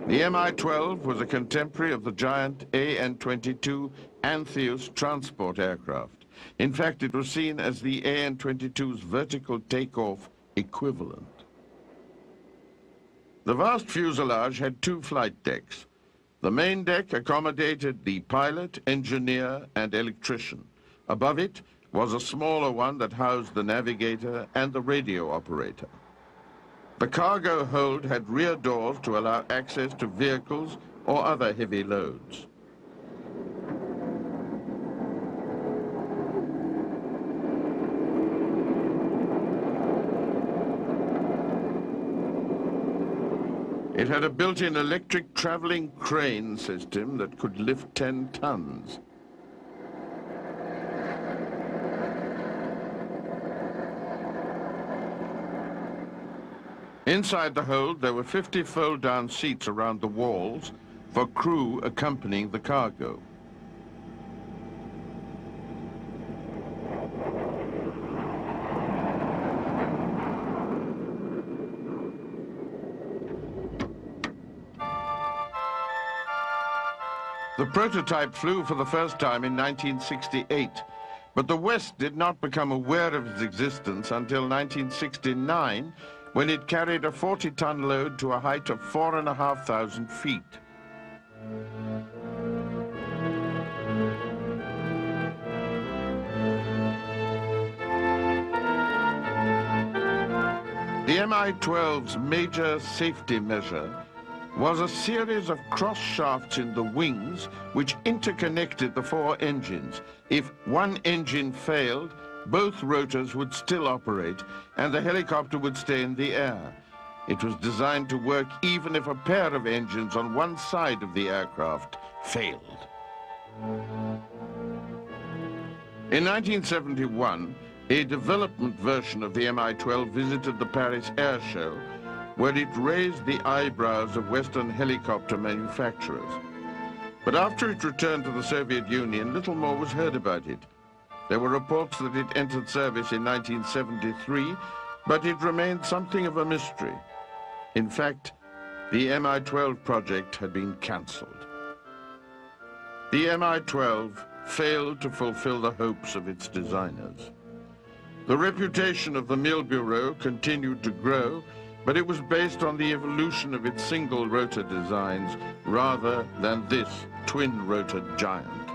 The Mi-12 was a contemporary of the giant AN-22 Antheus transport aircraft. In fact, it was seen as the AN-22's vertical takeoff equivalent. The vast fuselage had two flight decks. The main deck accommodated the pilot, engineer, and electrician. Above it was a smaller one that housed the navigator and the radio operator. The cargo hold had rear doors to allow access to vehicles or other heavy loads. It had a built-in electric traveling crane system that could lift 10 tons. Inside the hold, there were 50 fold-down seats around the walls for crew accompanying the cargo. The prototype flew for the first time in 1968, but the West did not become aware of its existence until 1969, when it carried a 40-ton load to a height of 4,500 feet. The Mi-12's major safety measure was a series of cross shafts in the wings which interconnected the four engines. If one engine failed, both rotors would still operate and the helicopter would stay in the air. It was designed to work even if a pair of engines on one side of the aircraft failed. In 1971, a development version of the Mi-12 visited the Paris Air Show, where it raised the eyebrows of Western helicopter manufacturers. But after it returned to the Soviet Union, little more was heard about it. There were reports that it entered service in 1973, but it remained something of a mystery. In fact, the Mi-12 project had been cancelled. The Mi-12 failed to fulfill the hopes of its designers. The reputation of the Mill Bureau continued to grow, but it was based on the evolution of its single rotor designs rather than this twin-rotor giant.